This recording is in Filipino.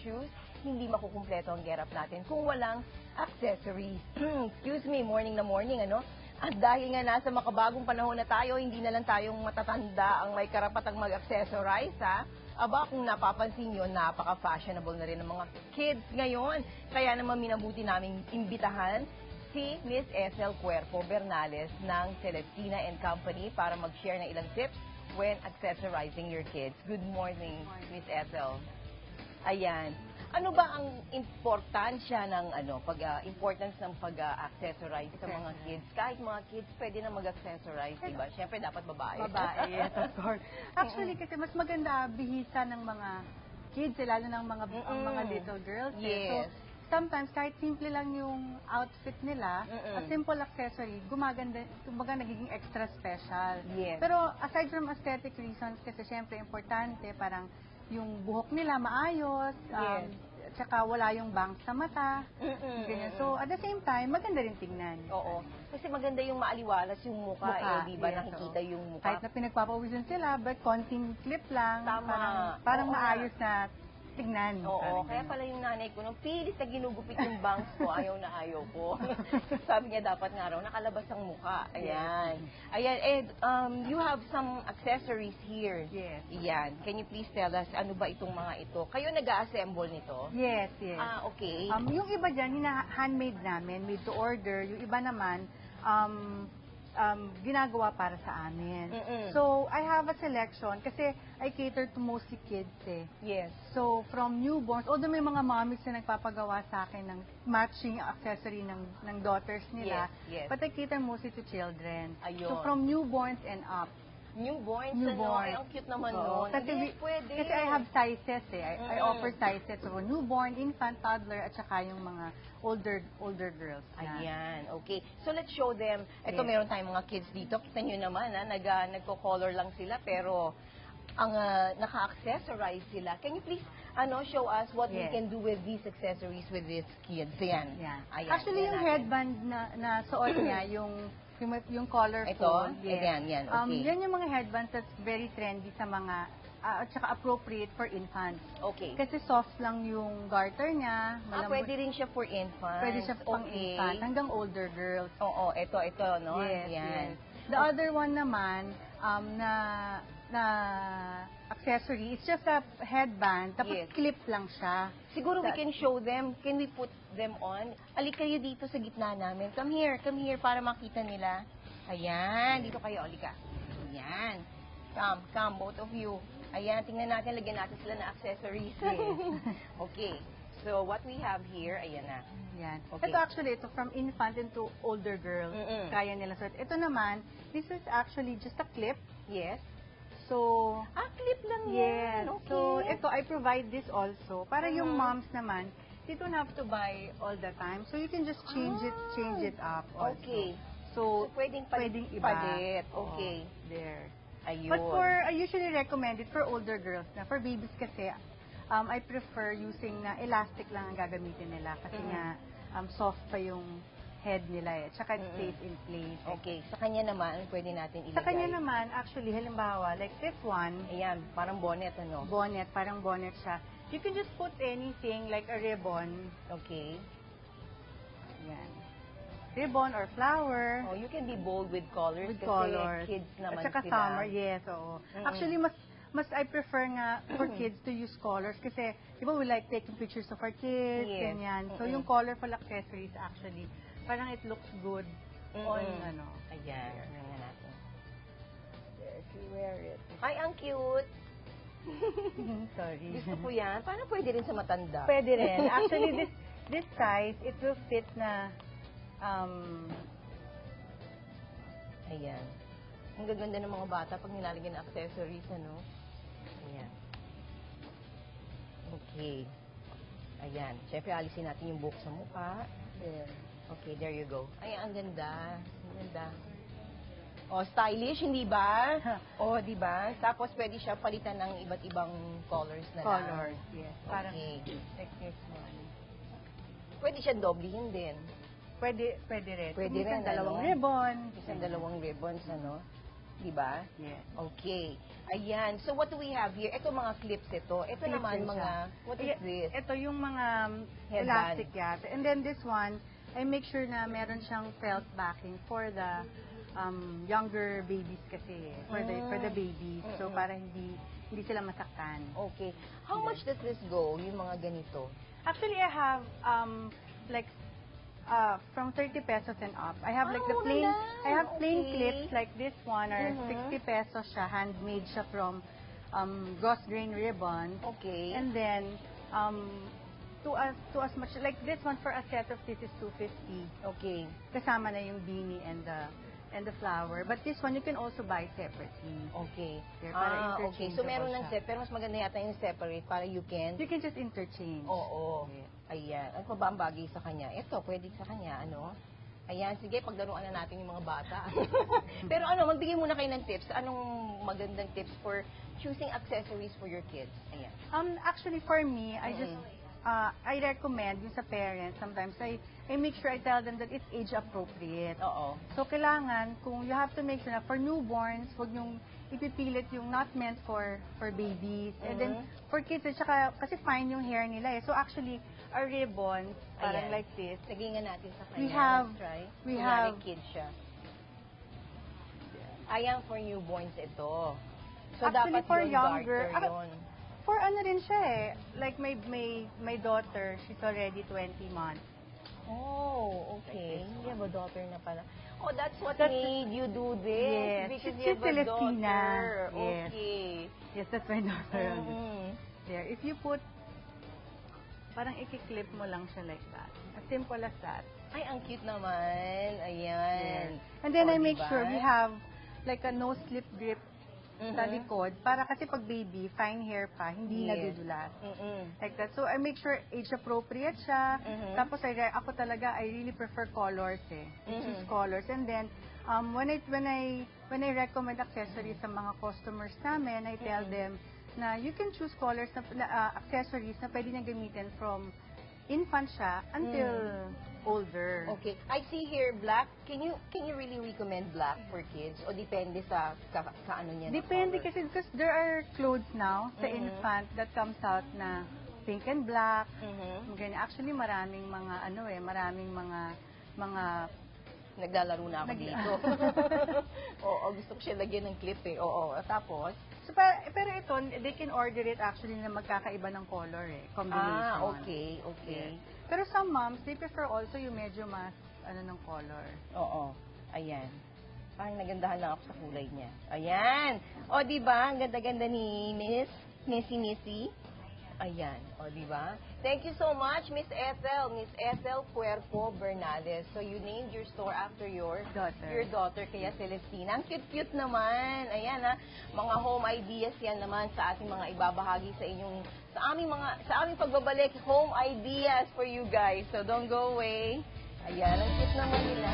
shoes, hindi makukumpleto ang getup natin kung walang accessories. Excuse me, morning na morning, ano? At dahil nga nasa makabagong panahon na tayo, hindi na lang tayong matatanda ang may karapatang mag-accessorize, ha? Aba, kung napapansin nyo, napaka-fashionable na rin ng mga kids ngayon. Kaya naman minabuti naming imbitahan si Miss Ethel Cuerpo Bernales ng Celestina & Company para mag-share ng ilang tips when accessorizing your kids. Good morning, Miss Ethel. Ayan. Ano ba ang importansya ng importance ng pag-accessorize sa mga kids? Kahit mga kids, pwede na mag-accessorize, diba? Siyempre, dapat babae. Babae, yes, of course. Actually, kasi mas maganda bihisa ng mga kids, lalo ng mga little girls. Yes. So, sometimes, kahit simple lang yung outfit nila, a simple accessory, gumaganda, kumbaga nagiging extra special. Yes. Pero aside from aesthetic reasons, kasi syempre importante, parang yung buhok nila maayos, Yes. tsaka wala yung bangs sa mata, ganyan. So, at the same time, maganda rin tingnan. Oo. Kasi maganda yung maaliwalas yung mukha, di ba? Yes, Nakikita yung mukha. Kahit na pinagpapawisan sila, but konting clip lang, Tama. parang Oo maayos na tignan. Oo, kaya pala yung nanay ko, nung pilit na ginugupit yung bangs ko, ayaw na ayaw ko. Sabi niya, dapat nga raw, nakalabas ang mukha. Ayan. Ayan, you have some accessories here. Yes. Ayan. Can you please tell us, ano ba itong mga ito? Kayo nag-assemble nito? Yes, yes. Ah, okay. Yung iba dyan, handmade namin, made to order. Yung iba naman, ginagawa para sa amin. So, I have a selection kasi I cater to mostly kids eh. Yes. So, from newborns, although may mga mommies na nagpapagawa sa akin ng matching accessory ng daughters nila, Yes, yes. but I cater mostly to children. Ayun. So, from newborns and up. Newborns, ano? Ay, ang cute naman Oo. nun. Kasi, Yes, pwede. kasi I have sizes eh. I offer sizes. So, newborn, infant, toddler, at saka yung mga older girls. Ayan, okay. So let's show them. Ito, Yes. meron tayong mga kids dito. Kita nyo naman, nagko-color lang sila, pero ang naka-accessorize sila. Can you please show us what we Yes. can do with these accessories with these kids? Ayan. Yan. Ayan. Actually, Ayan yung natin. headband na suot niya, yung colorful. Ito? Yes. Ayan, okay. Yan yung mga headbands that's very trendy sa mga, at saka appropriate for infants. Okay. Kasi soft lang yung garter niya. Pwede rin siya for infants. Pwede siya pang Okay. infant, hanggang older girls. Oo, ito, no? Yes, Ayan. yes. The other one naman, na accessory, it's just a headband, tapos Yes. clip lang siya. Siguro we can show them. Can we put them on? Alika kayo dito sa gitna namin. Come here para makita nila. Ayan, dito kayo, alika. Ayan. Come, both of you. Ayan, tingnan natin, lagyan natin sila na accessories. Okay. So, what we have here, ayan na. Yan. Okay. Ito actually, ito from infant into older girls. Kaya nila suot. Ito naman, this is actually just a clip. Yes. So, Clip lang yes. yan. Okay. So, ito, I provide this also. Para yung moms naman, they don't have to buy all the time. So, you can just change it up also. Okay. So, pwedeng iba. palit. Okay. There. Ayun. But I usually recommend it for older girls na. For babies kasi, I prefer using na elastic lang ang gagamitin nila kasi nga soft pa yung head nila eh. Tsaka it stays in place. Okay. Sa kanya naman, pwede natin ilagay. Sa kanya naman, actually, halimbawa, like this one, Ayan, parang bonnet, ano? bonnet, parang bonnet siya. You can just put anything like a ribbon. Okay. Yan. Ribbon or flower. Oh, you can be bold with colors With kasi colors. kids naman At saka sila. summer, yes, oo. Actually, mas I prefer nga for kids to use colors kasi, di ba, we like taking pictures of our kids, Yes. ganyan. So, yung colorful accessories actually, parang it looks good on, Ayan, tingnan natin. There, she wear it. Ay, ang cute! Sorry. Gusto ko yan. Paano pwede rin sa matanda? Pwede rin. Actually, this size, it will fit na, Ayan. Ang gaganda ng mga bata pag nilalagyan ng accessories, ano? Ayan. Okay. Ayan. Siyempre, alisin natin yung buhok sa mukha. there. Okay, there you go. Ay, ang ganda. Ang ganda. Oh, stylish, hindi ba? Oh, di ba? Tapos pwede siya palitan ng iba't ibang colors na lang. Colors, yes. Parang Okay. like this one. Pwede siya doblehin din. Pwede rin. Pwede rin, Minsan dalawang ano? ribbon. Isang dalawang ribbons, ano? di ba? Yes. Okay. Ayan. So, what do we have here? Ito mga clips ito. Ito Clips naman din siya. mga, what is this? Ito yung mga Headband. elastic yata. And then this one, I make sure na meron siyang felt backing for the younger babies kasi. For the babies. So, para hindi sila masaktan. Okay. How much does this go, yung mga ganito? Actually, I have like from 30 pesos and up. I have like the mura plain, lang. I have plain Okay. clips like this one are 60 pesos siya, handmade siya from gauze grain ribbon. Okay. And then to as much like this one for a set of this is 250. Okay. Kasama na yung beanie and the flower. But this one you can also buy separately. Okay. There, para Okay. So, meron ng interchangeable set, pero mas maganda yata yung separate para you can... You can just interchange. Oo. Yeah. Ayan. Ano pa ba ang bagay sa kanya? Ito, pwede sa kanya, ano? Ayan, sige, pagdaruan na natin yung mga bata. Pero magbigay muna kayo ng tips. Anong magandang tips for choosing accessories for your kids? Ayan. Actually, for me, I just I recommend yung sa parents. Sometimes I make sure I tell them that it's age appropriate. Oo. So kailangan kung you have to make sure na for newborns, wag yung ipipilit yung not meant for babies. And then for kids, at saka kasi fine yung hair nila eh. So actually, a ribbon, parang Ayan. like this. Lagay nga natin sa kanya. We have- Let's try. we Kunyari, have- kid siya. Ayan, for newborns ito. So, Actually, dapat for yun, younger- darker yun. For ano rin siya eh. Like my daughter, she's already 20 months. Oh, okay. You have a daughter na pala. Oh, that's what That's- made you do this? Yes. Because She's you have a Celestina. daughter. Yes. Okay. Yes, that's my daughter. Mhm. There. If you put, parang i-clip mo lang siya like that. As simple as that. Ay, ang cute naman. Ayan. And then Oh, I make diba? sure we have like a no slip grip sa Mhm. likod. Para kasi pag baby, fine hair pa, hindi Yes. nadudulas. Mm-mm. Like that. So I make sure age appropriate siya. Mhm. Tapos ako talaga, I really prefer colors eh. I choose Mhm. colors. And then, when I recommend accessories sa mga customers namin, I tell Mhm. them na you can choose colors na accessories na pwede niya gamitin from infant siya until older. Okay. I see here black. Can you really recommend black for kids? O depende sa ano niya? na Depende color? kasi because there are clothes now sa Mhm. infant that comes out na pink and black. Mhm. Ganyan. Actually, maraming mga Naglalaro na ako dito. Oo, gusto ko siya lagyan ng clip eh. Oo, tapos? So, pero ito, they can order it actually na magkakaiba ng color eh. Combination. Okay, okay. Pero some moms, they prefer also yung medyo mas, ng color. Oo, ayan. Parang nagandahan lang ako sa kulay niya. Ayan! O, di ba? Ang ganda-ganda ni Missy. Ayan. O, di ba? Thank you so much, Miss Ethel Puerco Bernales. So, you named your store after your daughter, kaya Celestina. Ang cute-cute naman. Ayan, ha. Mga home ideas yan naman sa ating mga ibabahagi sa aming pagbabalik, home ideas for you guys. So, don't go away. Ayan, ang cute naman nila.